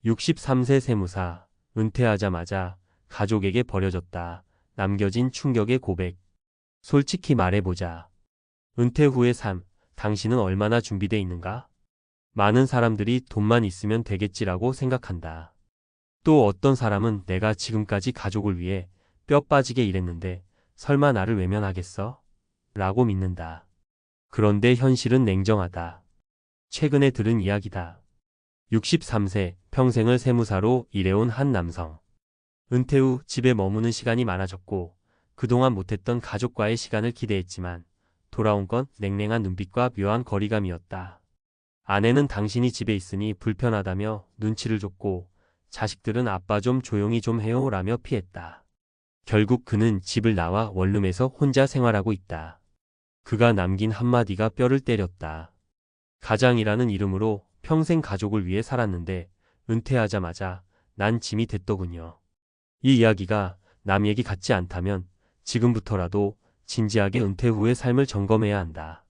63세 세무사, 은퇴하자마자 가족에게 버려졌다. 남겨진 충격의 고백. 솔직히 말해보자. 은퇴 후의 삶, 당신은 얼마나 준비돼 있는가? 많은 사람들이 돈만 있으면 되겠지라고 생각한다. 또 어떤 사람은 내가 지금까지 가족을 위해 뼈 빠지게 일했는데 설마 나를 외면하겠어? 라고 믿는다. 그런데 현실은 냉정하다. 최근에 들은 이야기다. 63세, 평생을 세무사로 일해온 한 남성. 은퇴 후 집에 머무는 시간이 많아졌고 그동안 못했던 가족과의 시간을 기대했지만 돌아온 건 냉랭한 눈빛과 묘한 거리감이었다. 아내는 당신이 집에 있으니 불편하다며 눈치를 줬고 자식들은 아빠 좀 조용히 좀 해요 라며 피했다. 결국 그는 집을 나와 원룸에서 혼자 생활하고 있다. 그가 남긴 한마디가 뼈를 때렸다. 가장이라는 이름으로 평생 가족을 위해 살았는데 은퇴하자마자 난 짐이 됐더군요. 이 이야기가 남 얘기 같지 않다면 지금부터라도 진지하게 은퇴 후의 삶을 점검해야 한다.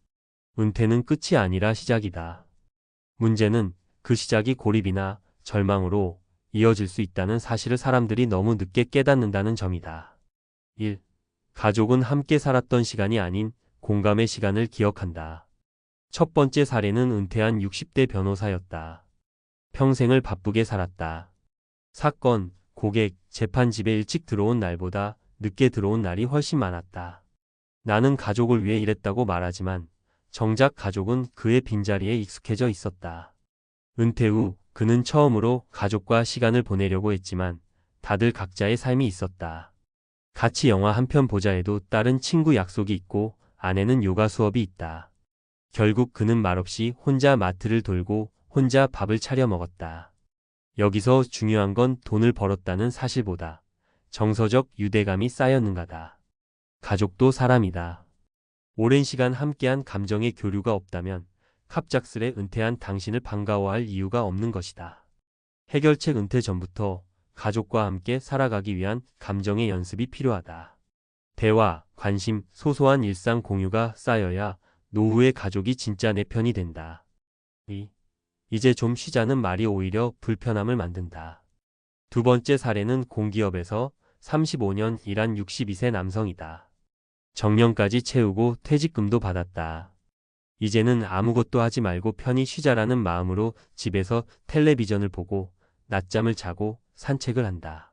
은퇴는 끝이 아니라 시작이다. 문제는 그 시작이 고립이나 절망으로 이어질 수 있다는 사실을 사람들이 너무 늦게 깨닫는다는 점이다. 1. 가족은 함께 살았던 시간이 아닌 공감의 시간을 기억한다. 첫 번째 사례는 은퇴한 60대 변호사였다. 평생을 바쁘게 살았다. 사건, 고객, 재판집에 일찍 들어온 날보다 늦게 들어온 날이 훨씬 많았다. 나는 가족을 위해 일했다고 말하지만 정작 가족은 그의 빈자리에 익숙해져 있었다. 은퇴 후 그는 처음으로 가족과 시간을 보내려고 했지만 다들 각자의 삶이 있었다. 같이 영화 한 편 보자 해도 딸은 친구 약속이 있고 아내는 요가 수업이 있다. 결국 그는 말없이 혼자 마트를 돌고 혼자 밥을 차려 먹었다. 여기서 중요한 건 돈을 벌었다는 사실보다 정서적 유대감이 쌓였는가다. 가족도 사람이다. 오랜 시간 함께한 감정의 교류가 없다면 갑작스레 은퇴한 당신을 반가워할 이유가 없는 것이다. 해결책 은퇴 전부터 가족과 함께 살아가기 위한 감정의 연습이 필요하다. 대화, 관심, 소소한 일상 공유가 쌓여야 노후의 가족이 진짜 내 편이 된다. 이제 좀 쉬자는 말이 오히려 불편함을 만든다. 두 번째 사례는 공기업에서 35년 일한 62세 남성이다. 정년까지 채우고 퇴직금도 받았다. 이제는 아무것도 하지 말고 편히 쉬자라는 마음으로 집에서 텔레비전을 보고 낮잠을 자고 산책을 한다.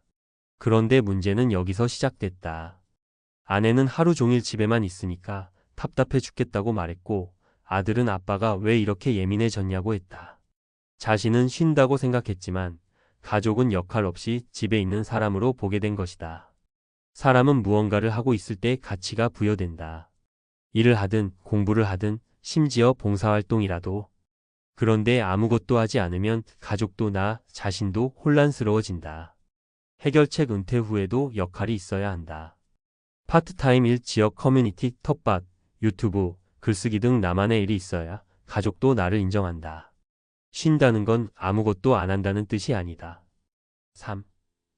그런데 문제는 여기서 시작됐다. 아내는 하루 종일 집에만 있으니까 답답해 죽겠다고 말했고 아들은 아빠가 왜 이렇게 예민해졌냐고 했다. 자신은 쉰다고 생각했지만 가족은 역할 없이 집에 있는 사람으로 보게 된 것이다. 사람은 무언가를 하고 있을 때 가치가 부여된다. 일을 하든 공부를 하든 심지어 봉사활동이라도. 그런데 아무것도 하지 않으면 가족도 나 자신도 혼란스러워진다. 해결책 은퇴 후에도 역할이 있어야 한다. 파트타임 일, 지역 커뮤니티, 텃밭, 유튜브, 글쓰기 등 나만의 일이 있어야 가족도 나를 인정한다. 쉰다는 건 아무것도 안 한다는 뜻이 아니다. 3.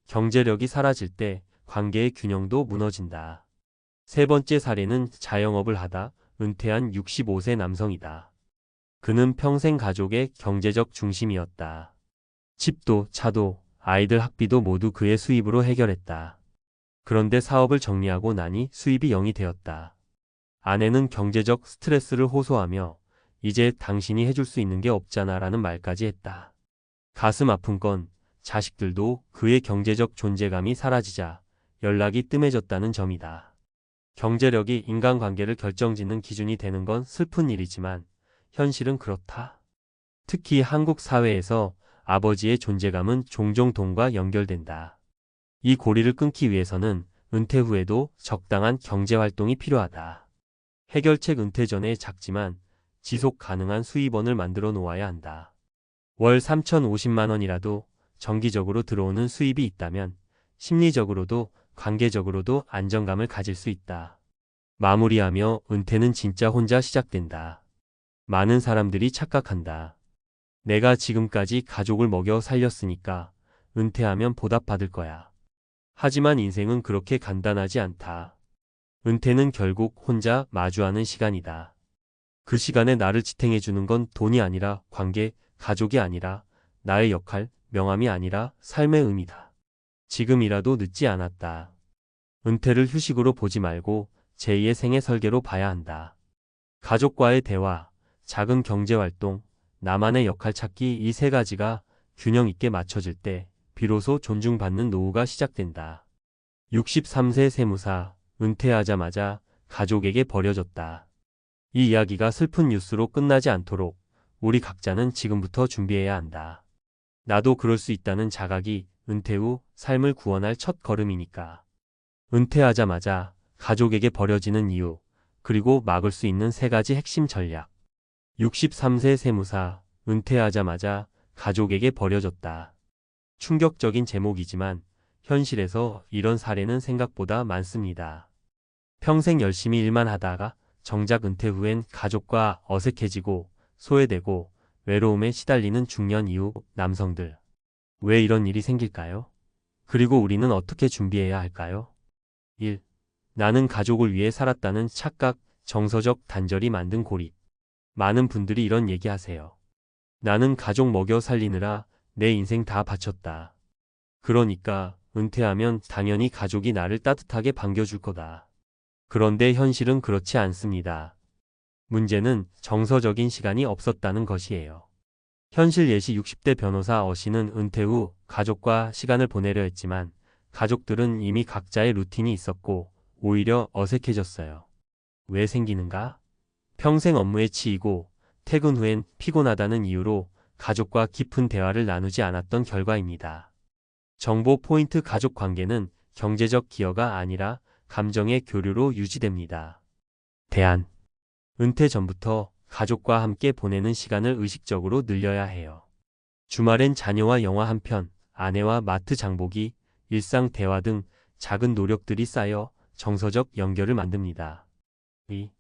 경제력이 사라질 때 관계의 균형도 무너진다. 세 번째 사례는 자영업을 하다 은퇴한 65세 남성이다. 그는 평생 가족의 경제적 중심이었다. 집도 차도 아이들 학비도 모두 그의 수입으로 해결했다. 그런데 사업을 정리하고 나니 수입이 0이 되었다. 아내는 경제적 스트레스를 호소하며 이제 당신이 해줄 수 있는 게 없잖아 라는 말까지 했다. 가슴 아픈 건 자식들도 그의 경제적 존재감이 사라지자 연락이 뜸해졌다는 점이다. 경제력이 인간관계를 결정짓는 기준이 되는 건 슬픈 일이지만 현실은 그렇다. 특히 한국 사회에서 아버지의 존재감은 종종 돈과 연결된다. 이 고리를 끊기 위해서는 은퇴 후에도 적당한 경제활동이 필요하다. 해결책 은퇴 전에 작지만 지속 가능한 수입원을 만들어 놓아야 한다. 월 3,050만 원이라도 정기적으로 들어오는 수입이 있다면 심리적으로도 관계적으로도 안정감을 가질 수 있다. 마무리하며 은퇴는 진짜 혼자 시작된다. 많은 사람들이 착각한다. 내가 지금까지 가족을 먹여 살렸으니까 은퇴하면 보답받을 거야. 하지만 인생은 그렇게 간단하지 않다. 은퇴는 결국 혼자 마주하는 시간이다. 그 시간에 나를 지탱해주는 건 돈이 아니라 관계, 가족이 아니라 나의 역할, 명함이 아니라 삶의 의미다. 지금이라도 늦지 않았다. 은퇴를 휴식으로 보지 말고 제2의 생애 설계로 봐야 한다. 가족과의 대화, 작은 경제활동, 나만의 역할 찾기 이 세 가지가 균형 있게 맞춰질 때 비로소 존중받는 노후가 시작된다. 63세 세무사, 은퇴하자마자 가족에게 버려졌다. 이 이야기가 슬픈 뉴스로 끝나지 않도록 우리 각자는 지금부터 준비해야 한다. 나도 그럴 수 있다는 자각이 은퇴 후 삶을 구원할 첫 걸음이니까. 은퇴하자마자 가족에게 버려지는 이유, 그리고 막을 수 있는 세 가지 핵심 전략. 63세 세무사, 은퇴하자마자 가족에게 버려졌다. 충격적인 제목이지만 현실에서 이런 사례는 생각보다 많습니다. 평생 열심히 일만 하다가 정작 은퇴 후엔 가족과 어색해지고 소외되고 외로움에 시달리는 중년 이후 남성들. 왜 이런 일이 생길까요? 그리고 우리는 어떻게 준비해야 할까요? 1. 나는 가족을 위해 살았다는 착각, 정서적 단절이 만든 고립. 많은 분들이 이런 얘기하세요. 나는 가족 먹여 살리느라 내 인생 다 바쳤다. 그러니까 은퇴하면 당연히 가족이 나를 따뜻하게 반겨줄 거다. 그런데 현실은 그렇지 않습니다. 문제는 정서적인 시간이 없었다는 것이에요. 현실 예시 60대 변호사 어씨는 은퇴 후 가족과 시간을 보내려 했지만 가족들은 이미 각자의 루틴이 있었고 오히려 어색해졌어요. 왜 생기는가? 평생 업무에 치이고 퇴근 후엔 피곤하다는 이유로 가족과 깊은 대화를 나누지 않았던 결과입니다. 정보 포인트 가족 관계는 경제적 기여가 아니라 감정의 교류로 유지됩니다. 대안. 은퇴 전부터 가족과 함께 보내는 시간을 의식적으로 늘려야 해요. 주말엔 자녀와 영화 한 편, 아내와 마트 장보기, 일상 대화 등 작은 노력들이 쌓여 정서적 연결을 만듭니다. 2.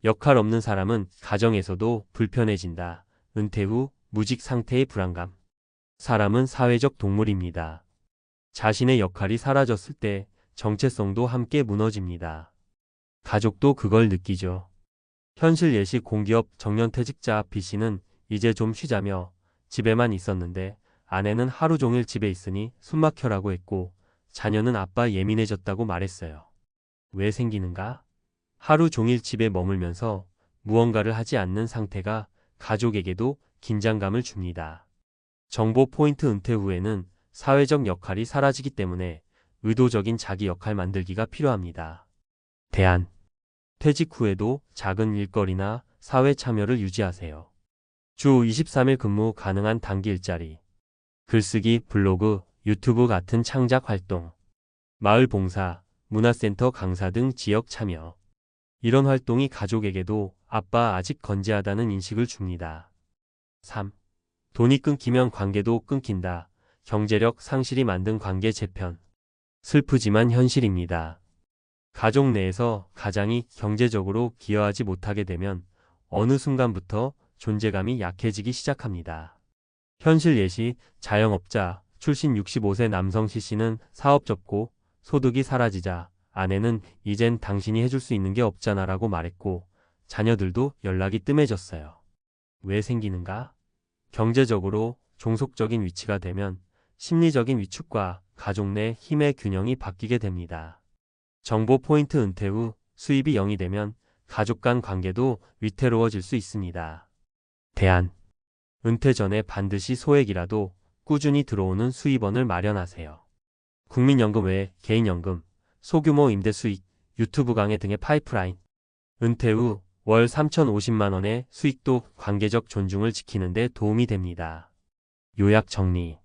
역할 없는 사람은 가정에서도 불편해진다. 은퇴 후 무직 상태의 불안감. 사람은 사회적 동물입니다. 자신의 역할이 사라졌을 때 정체성도 함께 무너집니다. 가족도 그걸 느끼죠. 현실 예시 공기업 정년퇴직자 B씨는 이제 좀 쉬자며 집에만 있었는데 아내는 하루 종일 집에 있으니 숨막혀라고 했고 자녀는 아빠 예민해졌다고 말했어요. 왜 생기는가? 하루 종일 집에 머물면서 무언가를 하지 않는 상태가 가족에게도 긴장감을 줍니다. 정보 포인트 은퇴 후에는 사회적 역할이 사라지기 때문에 의도적인 자기 역할 만들기가 필요합니다. 대안. 퇴직 후에도 작은 일거리나 사회 참여를 유지하세요. 주 23일 근무 가능한 단기 일자리. 글쓰기, 블로그, 유튜브 같은 창작 활동. 마을 봉사, 문화센터 강사 등 지역 참여. 이런 활동이 가족에게도 아빠 아직 건재하다는 인식을 줍니다. 3. 돈이 끊기면 관계도 끊긴다. 경제력 상실이 만든 관계 재편. 슬프지만 현실입니다. 가족 내에서 가장이 경제적으로 기여하지 못하게 되면 어느 순간부터 존재감이 약해지기 시작합니다. 현실 예시 자영업자 출신 65세 남성 C씨는 사업 접고 소득이 사라지자 아내는 이젠 당신이 해줄 수 있는 게 없잖아 라고 말했고 자녀들도 연락이 뜸해졌어요. 왜 생기는가? 경제적으로 종속적인 위치가 되면 심리적인 위축과 가족 내 힘의 균형이 바뀌게 됩니다. 정보 포인트 은퇴 후 수입이 0이 되면 가족 간 관계도 위태로워질 수 있습니다. 대안. 은퇴 전에 반드시 소액이라도 꾸준히 들어오는 수입원을 마련하세요. 국민연금 외에 개인연금, 소규모 임대 수익, 유튜브 강의 등의 파이프라인. 은퇴 후 월 3,050만 원의 수익도 관계적 존중을 지키는 데 도움이 됩니다. 요약 정리.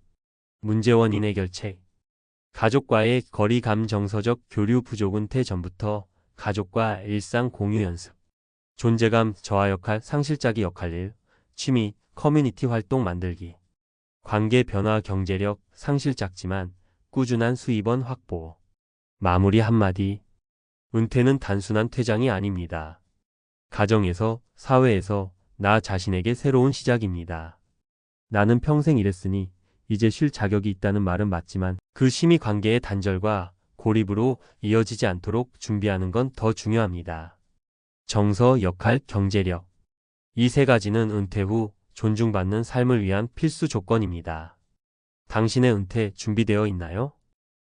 문제 원인 해결책. 가족과의 거리감 정서적 교류 부족 은퇴 전부터 가족과 일상 공유 연습. 존재감 저하 역할 상실자기 역할 일. 취미 커뮤니티 활동 만들기. 관계 변화 경제력 상실 작지만 꾸준한 수입원 확보. 마무리 한마디. 은퇴는 단순한 퇴장이 아닙니다. 가정에서, 사회에서 나 자신에게 새로운 시작입니다. 나는 평생 일했으니 이제 쉴 자격이 있다는 말은 맞지만 그 쉼이 관계의 단절과 고립으로 이어지지 않도록 준비하는 건 더 중요합니다. 정서, 역할, 경제력. 이 세 가지는 은퇴 후 존중받는 삶을 위한 필수 조건입니다. 당신의 은퇴 준비되어 있나요?